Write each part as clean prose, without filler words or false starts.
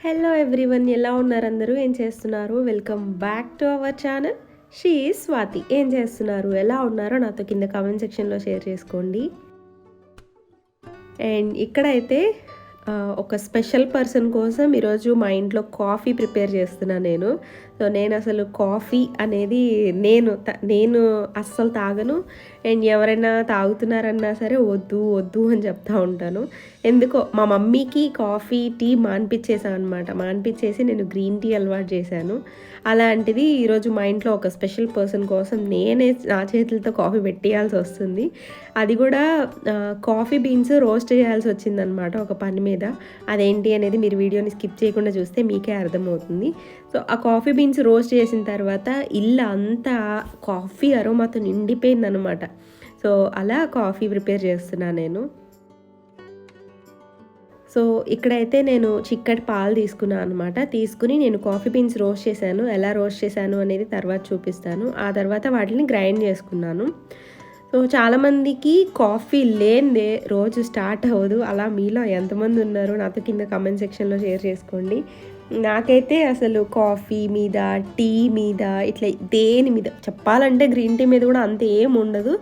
Hello everyone, ఎలా ఉన్నారు అందరూ? ఏం చేస్తున్నారు? Welcome back to our channel. She is Swathi. ఏం చేస్తున్నారు, ఎలా ఉన్నారో నాతో కింద కామెంట్ సెక్షన్లో షేర్ చేసుకోండి. అండ్ ఇక్కడైతే ఒక స్పెషల్ పర్సన్ కోసం ఈరోజు మా ఇంట్లో కాఫీ ప్రిపేర్ చేస్తున్నాను నేను. సో నేను అసలు కాఫీ అనేది నేను అస్సలు తాగను. అండ్ ఎవరైనా తాగుతున్నారన్నా సరే వద్దు వద్దు అని చెప్తా ఉంటాను. ఎందుకో మా మమ్మీకి కాఫీ టీ మాన్పించేసాను అనమాట. మాన్పించేసి నేను గ్రీన్ టీ అలవాటు చేశాను. అలాంటిది ఈరోజు మా ఇంట్లో ఒక స్పెషల్ పర్సన్ కోసం నేనే నా చేతులతో కాఫీ పెట్టేయాల్సి వస్తుంది. అది కూడా కాఫీ బీన్స్ రోస్ట్ చేయాల్సి వచ్చిందనమాట ఒక పని మీద. అదేంటి అనేది మీరు వీడియోని స్కిప్ చేయకుండా చూస్తే మీకే అర్థమవుతుంది. సో ఆ కాఫీ బీన్స్ రోస్ట్ చేసిన తర్వాత ఇల్లు అంతా కాఫీ అరోమాతో నిండిపోయిందనమాట. సో అలా కాఫీ ప్రిపేర్ చేస్తున్నాను నేను. సో ఇక్కడైతే నేను చిక్కటి పాలు తీసుకున్నాను అనమాట. తీసుకుని నేను కాఫీ బీన్స్ రోస్ట్ చేశాను. ఎలా రోస్ట్ చేశాను అనేది తర్వాత చూపిస్తాను. ఆ తర్వాత వాటిని గ్రైండ్ చేసుకున్నాను. సో చాలామందికి కాఫీ లేనిదే రోజు స్టార్ట్ అవ్వదు. అలా మీలో ఎంతమంది ఉన్నారు నాతో కింద కామెంట్ సెక్షన్లో షేర్ చేసుకోండి. నాకైతే అసలు కాఫీ మీద, టీ మీద, ఇట్లా దేని మీద చెప్పాలంటే గ్రీన్ టీ మీద కూడా అంత ఏం ఉండదు.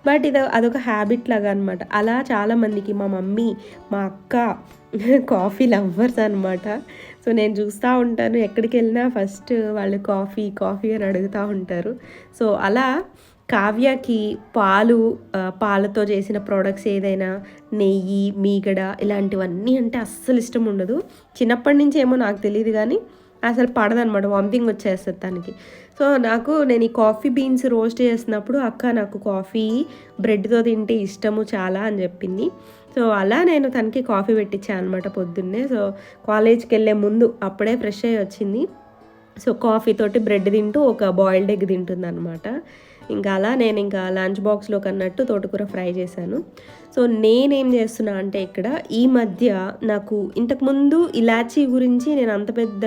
బట్ అదొక హ్యాబిట్ లాగా అనమాట. అలా చాలామందికి మా మమ్మీ, మా అక్క కాఫీ లవ్వర్స్ అనమాట. సో నేను చూస్తూ ఉంటాను, ఎక్కడికి వెళ్ళినా ఫస్ట్ వాళ్ళు కాఫీ కాఫీ అని అడుగుతూ ఉంటారు. సో అలా కావ్యకి పాలతో చేసిన ప్రోడక్ట్స్ ఏదైనా, నెయ్యి, మీగడ ఇలాంటివన్నీ అంటే అస్సలు ఇష్టం ఉండదు. చిన్నప్పటి నుంచి ఏమో నాకు తెలియదు కానీ అసలు పడదనమాట, వామిటింగ్ వచ్చేస్తుంది తనకి. సో నేను ఈ కాఫీ బీన్స్ రోస్ట్ చేసినప్పుడు అక్క నాకు కాఫీ బ్రెడ్తో తింటే ఇష్టము చాలా అని చెప్పింది. సో అలా నేను తనకి కాఫీ పెట్టించాను అనమాట పొద్దున్నే. సో కాలేజ్కి వెళ్ళే ముందు అప్పుడే ఫ్రెష్ అయ్యి వచ్చింది. సో కాఫీ తోటి బ్రెడ్ తింటూ ఒక బాయిల్డ్ ఎగ్ తింటుంది అనమాట. ఇంకా అలా నేను ఇంకా లంచ్ బాక్స్లో కన్నట్టు తోటకూర ఫ్రై చేశాను. సో నేనేం చేస్తున్నా అంటే ఇక్కడ ఈ మధ్య నాకు ఇంతకుముందు ఇలాచీ గురించి నేను అంత పెద్ద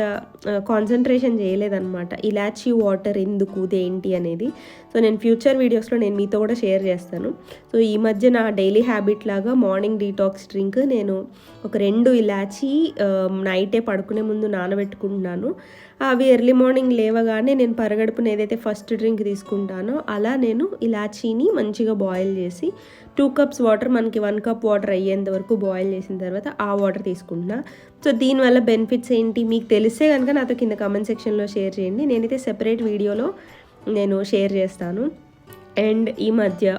కాన్సన్ట్రేషన్ చేయలేదన్నమాట. ఇలాచీ వాటర్ ఎందుకు, ఇదేంటి అనేది. సో నేను ఫ్యూచర్ వీడియోస్లో నేను మీతో కూడా షేర్ చేస్తాను. సో ఈ మధ్య నా డైలీ హ్యాబిట్ లాగా మార్నింగ్ డీటాక్స్ డ్రింక్ నేను ఒక 2 ఇలాచీ నైటే పడుకునే ముందు నానబెట్టుకుంటున్నాను. అవి ఎర్లీ మార్నింగ్ లేవగానే నేను పరగడుపున ఏదైతే ఫస్ట్ డ్రింక్ తీసుకుంటానో అలా నేను ఇలాచీని మంచిగా బాయిల్ చేసి 2 కప్స్ వాటర్, మనకి 1 కప్ వాటర్ అయ్యేంత వరకు బాయిల్ చేసిన తర్వాత ఆ వాటర్ తీసుకుంటున్నా. సో దీనివల్ల బెనిఫిట్స్ ఏంటి మీకు తెలిస్తే కనుక నాతో కింద కామెంట్ సెక్షన్లో షేర్ చేయండి. నేనైతే సెపరేట్ వీడియోలో నేను షేర్ చేస్తాను. అండ్ ఈ మధ్య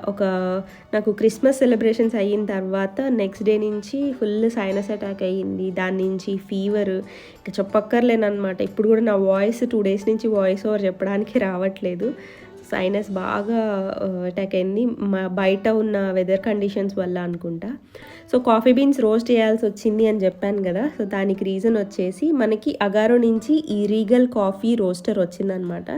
నాకు క్రిస్మస్ సెలబ్రేషన్స్ అయిన తర్వాత నెక్స్ట్ డే నుంచి ఫుల్ సైనస్ అటాక్ అయ్యింది. దాని నుంచి ఫీవర్ ఇంకా చెప్పక్కర్లేనమాట. ఇప్పుడు కూడా నా వాయిస్ 2 డేస్ నుంచి వాయిస్ ఓవర్ చెప్పడానికి రావట్లేదు. సైనస్ బాగా అటాక్ అయింది, బయట ఉన్న వెదర్ కండిషన్స్ వల్ల అనుకుంటా. సో కాఫీ బీన్స్ రోస్ట్ చేయాల్సి వచ్చింది అని చెప్పాను కదా. సో దానికి రీజన్ వచ్చేసి మనకి అగారో నుంచి ఈ రీగల్ కాఫీ రోస్టర్ వచ్చిందనమాట.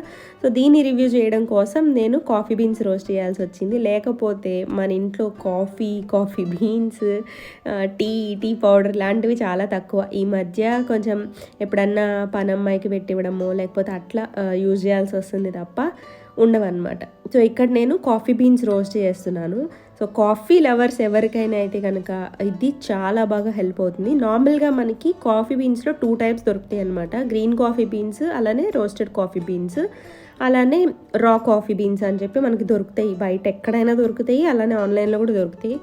సో దీన్ని రివ్యూ చేయడం కోసం నేను కాఫీ బీన్స్ రోస్ట్ చేయాల్సి వచ్చింది. లేకపోతే మన ఇంట్లో కాఫీ బీన్స్, టీ పౌడర్ లాంటివి చాలా తక్కువ. ఈ మధ్య కొంచెం ఎప్పుడన్నా పనమ్మాయికి పెట్టివ్వడమో లేకపోతే అట్లా యూజ్ చేయాల్సి వస్తుంది తప్ప ఉండవన్నమాట. సో ఇక్కడ నేను కాఫీ బీన్స్ రోస్ట్ చేస్తున్నాను. సో కాఫీ లవర్స్ ఎవరికైనా అయితే కనుక ఇది చాలా బాగా హెల్ప్ అవుతుంది. నార్మల్గా మనకి కాఫీ బీన్స్లో 2 టైప్స్ దొరుకుతాయి అనమాట. గ్రీన్ కాఫీ బీన్స్, అలానే రోస్టెడ్ కాఫీ బీన్స్, అలానే రా కాఫీ బీన్స్ అని చెప్పి మనకి దొరుకుతాయి. బయట ఎక్కడైనా దొరుకుతాయి, అలానే ఆన్లైన్లో కూడా దొరుకుతాయి.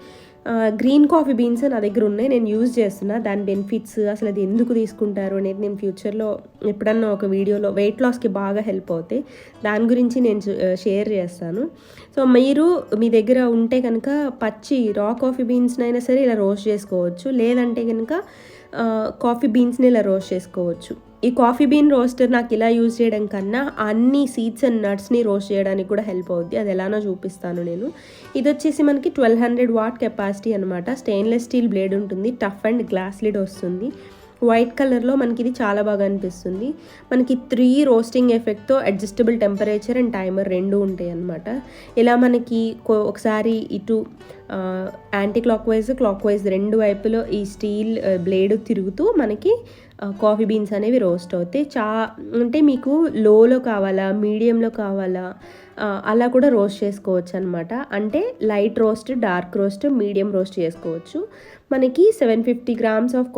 గ్రీన్ కాఫీ బీన్స్ నా దగ్గర ఉన్నాయి, నేను యూజ్ చేస్తున్నా. దాని బెనిఫిట్స్, అసలు అది ఎందుకు తీసుకుంటారు అనేది నేను ఫ్యూచర్లో ఎప్పుడన్నా ఒక వీడియోలో వెయిట్ లాస్కి బాగా హెల్ప్ అవుతాయి, దాని గురించి నేను షేర్ చేస్తాను. సో మీరు మీ దగ్గర ఉంటే కనుక పచ్చి రా కాఫీ బీన్స్నైనా సరే ఇలా రోస్ట్ చేసుకోవచ్చు, లేదంటే కనుక కాఫీ బీన్స్ని ఇలా రోస్ట్ చేసుకోవచ్చు. ఈ కాఫీ బీన్ రోస్టర్ నాకు ఇలా యూజ్ చేయడం కన్నా అన్ని సీడ్స్ అండ్ నట్స్ని రోస్ట్ చేయడానికి కూడా హెల్ప్ అవుద్ది. అది ఎలానో చూపిస్తాను నేను. ఇది వచ్చేసి మనకి 1200 వాట్ కెపాసిటీ అనమాట. స్టెయిన్లెస్ స్టీల్ బ్లేడ్ ఉంటుంది, టఫ్ అండ్ గ్లాస్ లిడ్ వస్తుంది. వైట్ కలర్లో మనకి ఇది చాలా బాగా అనిపిస్తుంది. మనకి 3 రోస్టింగ్ ఎఫెక్ట్తో అడ్జస్టబుల్ టెంపరేచర్ అండ్ టైమర్ 2 ఉంటాయి అన్నమాట. ఇలా మనకి ఒకసారి ఇటు యాంటీ క్లాక్ వైజ్ 2 వైపులో ఈ స్టీల్ బ్లేడ్ తిరుగుతూ మనకి కాఫీ బీన్స్ అనేవి రోస్ట్ అవుతాయి. అంటే మీకు లోలో కావాలా, మీడియంలో కావాలా, అలా కూడా రోస్ట్ చేసుకోవచ్చు అనమాట. అంటే light roast, dark roast, medium roast చేసుకోవచ్చు. మనకి 750 గ్రామ్స్ ఆఫ్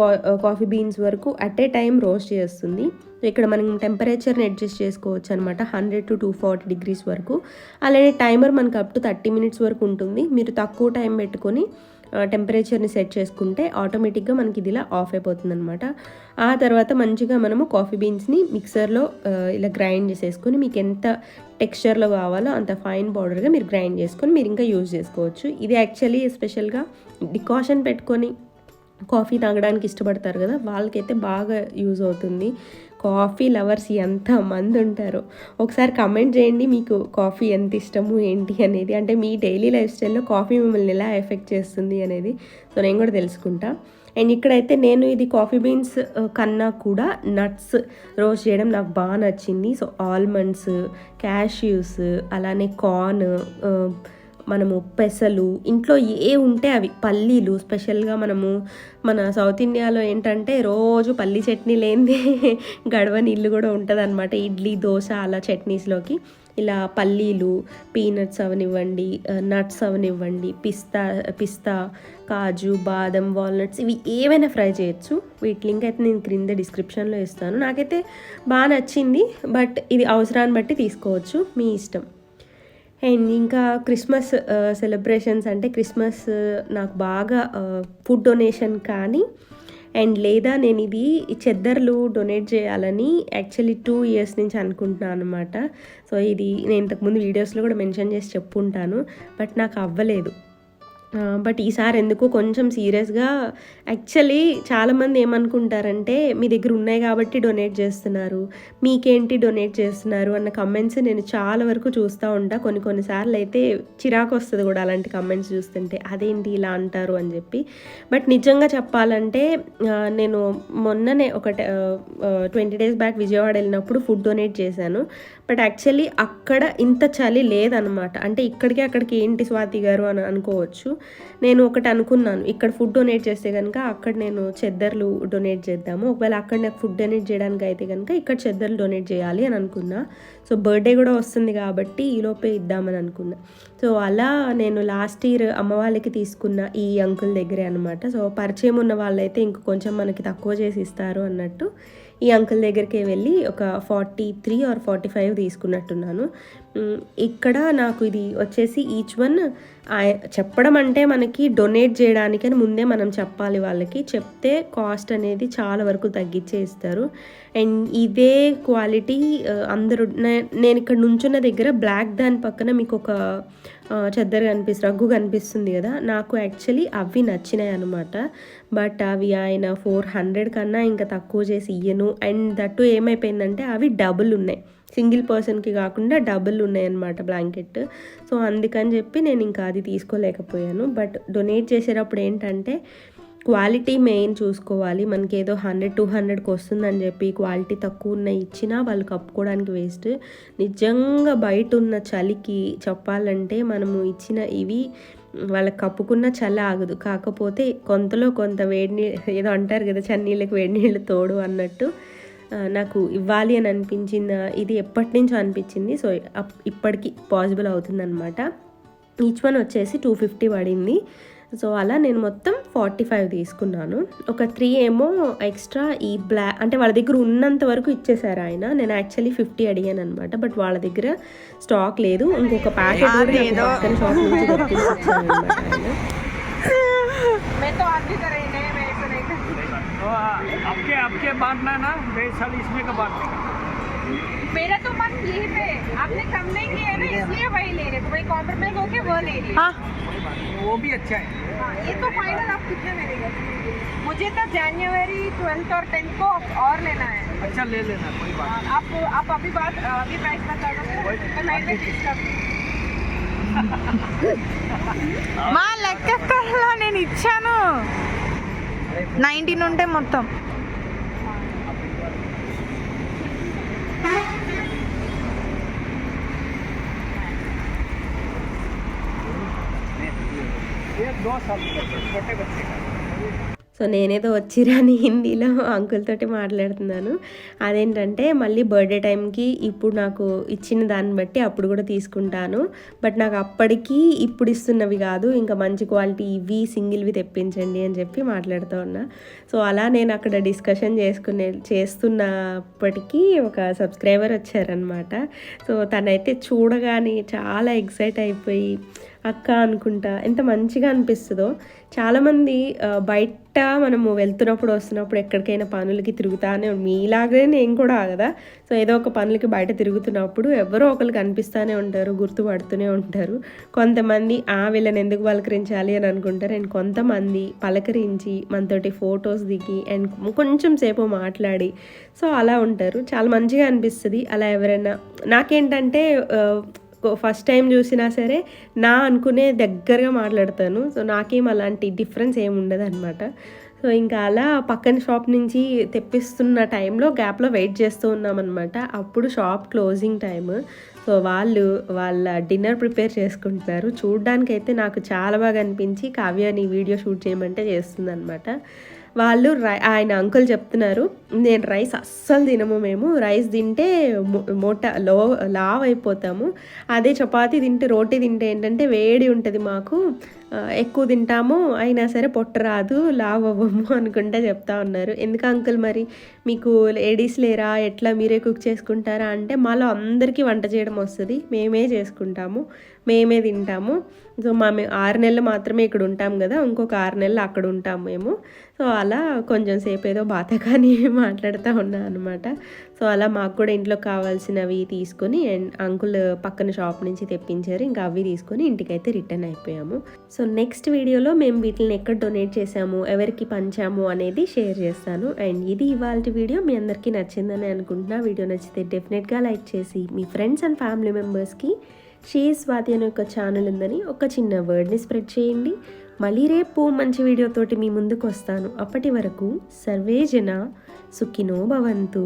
కాఫీ బీన్స్ వరకు అట్ ఏ టైం రోస్ట్ చేస్తుంది. ఇక్కడ మనం టెంపరేచర్ని అడ్జస్ట్ చేసుకోవచ్చు అనమాట, 100 to 240 degrees వరకు. అలానే టైమర్ మనకు అప్ టు 30 minutes వరకు ఉంటుంది. మీరు తక్కువ టైం పెట్టుకొని టెంపరేచర్ని సెట్ చేసుకుంటే ఆటోమేటిక్గా మనకి ఇది ఇలా ఆఫ్ అయిపోతుంది అనమాట. ఆ తర్వాత మంచిగా మనము కాఫీ బీన్స్ని మిక్సర్లో ఇలా గ్రైండ్ చేసేసుకొని మీకు ఎంత టెక్స్చర్లో కావాలో అంత ఫైన్ పౌడర్గా మీరు గ్రైండ్ చేసుకొని మీరు ఇంకా యూజ్ చేసుకోవచ్చు. ఇది యాక్చువల్లీ స్పెషల్గా డికాషన్ పెట్టుకొని కాఫీ తాగడానికి ఇష్టపడతారు కదా, వాళ్ళకైతే బాగా యూజ్ అవుతుంది. కాఫీ లవర్స్ ఎంతమంది ఉంటారో ఒకసారి కమెంట్ చేయండి, మీకు కాఫీ ఎంత ఇష్టము ఏంటి అనేది. అంటే మీ డైలీ లైఫ్ స్టైల్లో కాఫీ మిమ్మల్ని ఎలా ఎఫెక్ట్ చేస్తుంది అనేది సో నేను కూడా తెలుసుకుంటా. అండ్ ఇక్కడైతే నేను ఇది కాఫీ బీన్స్ కన్నా కూడా నట్స్ రోస్ట్ చేయడం నాకు బాగా నచ్చింది. సో ఆల్మండ్స్, క్యాష్యూస్, అలానే కార్న్, మనము పెసలు, ఇంట్లో ఏ ఉంటే అవి, పల్లీలు, స్పెషల్గా మనము మన సౌత్ ఇండియాలో ఏంటంటే రోజు పల్లీ చట్నీ లేనిదే గడవని ఇల్లు కూడా ఉంటుంది అనమాట. ఇడ్లీ, దోశ అలా చట్నీస్లోకి ఇలా పల్లీలు, పీనట్స్ అవనివ్వండి, నట్స్ అవనివ్వండి, పిస్తా, కాజు, బాదం, వాల్నట్స్, ఇవి ఏవైనా ఫ్రై చేయొచ్చు. వీటి లింక్ అయితే నేను క్రింద డిస్క్రిప్షన్లో ఇస్తాను. నాకైతే బాగా నచ్చింది, బట్ ఇది అవసరాన్ని బట్టి తీసుకోవచ్చు, మీ ఇష్టం. అండ్ ఇంకా క్రిస్మస్ సెలబ్రేషన్స్ అంటే క్రిస్మస్ నాకు బాగా ఫుడ్ డొనేషన్ కానీ అండ్ లేదా నేను ఇది చెద్దర్లు డొనేట్ చేయాలని యాక్చువల్లీ 2 years నుంచి అనుకుంటున్నాను అనమాట. సో ఇది నేను ఇంతకుముందు వీడియోస్లో కూడా మెన్షన్ చేసి చెప్పుంటాను, బట్ నాకు అవ్వలేదు. బట్ ఈసారి ఎందుకో కొంచెం సీరియస్గా, యాక్చువల్లీ చాలామంది ఏమనుకుంటారంటే మీ దగ్గర ఉన్నాయి కాబట్టి డొనేట్ చేస్తున్నారు, మీకేంటి డొనేట్ చేస్తున్నారు అన్న కమెంట్స్ నేను చాలా వరకు చూస్తూ ఉంటా. కొన్నిసార్లు అయితే చిరాకు వస్తుంది కూడా అలాంటి కమెంట్స్ చూస్తుంటే, అదేంటి ఇలా అంటారు అని చెప్పి. బట్ నిజంగా చెప్పాలంటే నేను మొన్ననే ఒక 20 days బ్యాక్ విజయవాడ వెళ్ళినప్పుడు ఫుడ్ డొనేట్ చేశాను. బట్ యాక్చువల్లీ అక్కడ ఇంత చలి లేదనమాట. అంటే ఇక్కడికి అక్కడికి ఏంటి స్వాతి గారు అని అనుకోవచ్చు. నేను ఒకటి అనుకున్నాను, ఇక్కడ ఫుడ్ డొనేట్ చేస్తే కనుక అక్కడ నేను చెద్దర్లు డొనేట్ చేద్దాము, ఒకవేళ అక్కడ నాకు ఫుడ్ డొనేట్ చేయడానికి అయితే కనుక ఇక్కడ చెద్దర్లు డొనేట్ చేయాలి అని అనుకున్నా. సో బర్త్డే కూడా వస్తుంది కాబట్టి ఈలోపే ఇద్దామని అనుకున్నా. సో అలా నేను లాస్ట్ ఇయర్ అమ్మ వాళ్ళకి తీసుకున్న ఈ అంకుల్ దగ్గరే అనమాట. సో పరిచయం ఉన్న వాళ్ళైతే ఇంక కొంచెం మనకి తక్కువ చేసి ఇస్తారు అన్నట్టు ఈ అంకుల్ దగ్గరికి వెళ్ళి ఒక 43 or 45 తీసుకున్నట్టున్నాను. ఇక్కడ నాకు ఇది వచ్చేసి ఈచ్ వన్ చెప్పడం అంటే మనకి డొనేట్ చేయడానికని ముందే మనం చెప్పాలి, వాళ్ళకి చెప్తే కాస్ట్ అనేది చాలా వరకు తగ్గించే ఇస్తారు. అండ్ ఇదే క్వాలిటీ అందరూ నేను ఇక్కడ నుంచున్న దగ్గర బ్లాక్ దాని పక్కన మీకు ఒక చెద్దరు రగ్గు కనిపిస్తుంది కదా, నాకు యాక్చువల్లీ అవి నచ్చినాయి అనమాట. బట్ అవి ఆయన 400 కన్నా ఇంకా తక్కువ చేసి ఇయ్యను. అండ్ దట్టు ఏమైపోయిందంటే అవి డబుల్ ఉన్నాయి, సింగిల్ పర్సన్కి కాకుండా డబుల్ ఉన్నాయన్నమాట బ్లాంకెట్. సో అందుకని చెప్పి నేను ఇంకా అది తీసుకోలేకపోయాను. బట్ డొనేట్ చేసేటప్పుడు ఏంటంటే క్వాలిటీ మెయిన్ చూసుకోవాలి. మనకి ఏదో 100-200కి వస్తుందని చెప్పి క్వాలిటీ తక్కువ ఉన్న ఇచ్చినా వాళ్ళు కప్పుకోవడానికి వేస్ట్. నిజంగా బయట ఉన్న చలికి చెప్పాలంటే మనము ఇచ్చిన ఇవి వాళ్ళకి కప్పుకున్న చలి ఆగదు. కాకపోతే కొంతలో కొంత వేడి ఏదో అంటారు కదా, చన్నీళ్ళకి వేడి నీళ్ళు తోడు అన్నట్టు నాకు ఇవ్వాలి అని అనిపించింది. ఇది ఎప్పటి నుంచో అనిపించింది. సో ఇప్పటికి పాసిబుల్ అవుతుందన్నమాట. ఈచ్ వన్ వచ్చేసి 250 పడింది. సో అలా నేను మొత్తం 45 తీసుకున్నాను. ఒక 3 ఏమో ఎక్స్ట్రా ఈ బ్లాక్ అంటే వాళ్ళ దగ్గర ఉన్నంత వరకు ఇచ్చేసారు ఆయన. నేను యాక్చువల్లీ 50 అడిగాను అనమాట, బట్ వాళ్ళ దగ్గర స్టాక్ లేదు. ఇంకొక ప్యాకెట్ కూడా పక్కన షాప్ నుంచి తెప్పించాను అనమాట ఆయన. आपके बांटना ना साल इसमें का बांटने का मेरा तो मन यही पे आपने कम नहीं किया है ना, इसलिए वही ले रहे, वही कॉम्प्रोमाइज होके वो ले रहे। हाँ वो भी अच्छा है। हाँ ये तो फाइनल आप कितने में देंगे? मुझे तो जनवरी 12th और 10th को और लेना है। अच्छा ले लेना, कोई बात नहीं। आप अभी प्राइस बता दो, मैं फिक्स कर మా లెక్కలో నేను ఇచ్చాను 19 ఉంటే మొత్తం. ये 2 साल छोटे बच्चे का సో నేనేదో వచ్చిరాని హిందీలో అంకుల్ తోటి మాట్లాడుతున్నాను. అదేంటంటే మళ్ళీ బర్త్డే టైంకి ఇప్పుడు నాకు ఇచ్చిన దాన్ని బట్టి అప్పుడు కూడా తీసుకుంటాను. బట్ నాకు అప్పటికి ఇప్పుడు ఇస్తున్నవి కాదు, ఇంకా మంచి క్వాలిటీ ఇవి సింగిల్వి తెప్పించండి అని చెప్పి మాట్లాడుతూ ఉన్నా. సో అలా నేను అక్కడ డిస్కషన్ చేస్తున్నప్పటికీ ఒక సబ్స్క్రైబర్ వచ్చారనమాట. సో తనైతే చూడగానే చాలా ఎక్సైట్ అయిపోయి అక్క అనుకుంటా ఎంత మంచిగా అనిపిస్తుందో. చాలామంది బయట మనము వెళ్తున్నప్పుడు వస్తున్నప్పుడు ఎక్కడికైనా పనులకి తిరుగుతానే మీలాగే నేను కూడా కదా. సో ఏదో ఒక పనులకి బయట తిరుగుతున్నప్పుడు ఎవరో ఒకరు కనిపిస్తూనే ఉంటారు, గుర్తుపడుతూనే ఉంటారు. కొంతమంది వీళ్ళని ఎందుకు పలకరించాలి అని అనుకుంటారు, అండ్ కొంతమంది పలకరించి మనతోటి ఫొటోస్ దిగి అండ్ కొంచెం సేపు మాట్లాడి సో అలా ఉంటారు. చాలా మంచిగా అనిపిస్తుంది అలా ఎవరైనా. నాకేంటంటే ఫస్ట్ టైం చూసినా సరే నా అనుకునే దగ్గరగా మాట్లాడతాను. సో నాకేం అలాంటి డిఫరెన్స్ ఏమి ఉండదు అనమాట. సో ఇంకా అలా పక్కన షాప్ నుంచి తెప్పిస్తున్న టైంలో గ్యాప్లో వెయిట్ చేస్తూ ఉన్నామన్నమాట. అప్పుడు షాప్ క్లోజింగ్ టైమ్. సో వాళ్ళ డిన్నర్ ప్రిపేర్ చేసుకుంటున్నారు. చూడ్డానికైతే నాకు చాలా బాగా అనిపించి కావ్యని వీడియో షూట్ చేయమంటే చేస్తుందన్నమాట. వాళ్ళు ఆయన అంకుల్ చెప్తున్నారు, నేను రైస్ అస్సలు తినము, మేము రైస్ తింటే లావ్ అయిపోతాము, అదే చపాతీ తింటే రోటీ తింటే ఏంటంటే వేడి ఉంటుంది, మాకు ఎక్కువ తింటాము అయినా సరే పొట్ట రాదు, లావ్ అవ్వము అనుకుంటే చెప్తా ఉన్నారు. ఎందుకు అంకుల్ మరి మీకు లేడీస్ లేరా, ఎట్లా మీరే కుక్ చేసుకుంటారా అంటే, మాలో అందరికీ వంట చేయడం వస్తుంది, మేమే చేసుకుంటాము, మేమే తింటాము. సో మేము 6 నెలలు మాత్రమే ఇక్కడ ఉంటాం కదా, ఇంకొక 6 నెలలు అక్కడ ఉంటాం మేము. సో అలా కొంచెం సేపు ఏదో బాతకాని మాట్లాడుతూ ఉన్నా అనమాట. సో అలా మాకు కూడా ఇంట్లో కావాల్సినవి తీసుకొని అండ్ అంకుల్ పక్కన షాప్ నుంచి తెప్పించారు, ఇంకా అవి తీసుకొని ఇంటికైతే రిటర్న్ అయిపోయాము. సో నెక్స్ట్ వీడియోలో మేము వీటిని ఎక్కడ డొనేట్ చేసాము, ఎవరికి పంచాము అనేది షేర్ చేస్తాను. అండ్ ఇది ఇవాళ వీడియో. మీ అందరికీ నచ్చిందని అనుకుంటున్నా. వీడియో నచ్చితే డెఫినెట్గా లైక్ చేసి మీ ఫ్రెండ్స్ అండ్ ఫ్యామిలీ మెంబర్స్కి స్వాతి అనే ఒక ఛానల్ ఉందని ఒక చిన్న వర్డ్ని స్ప్రెడ్ చేయండి. మళ్ళీ రేపు మంచి వీడియోతోటి మీ ముందుకు వస్తాను. అప్పటి వరకు సర్వే జన సుఖినో భవంతు.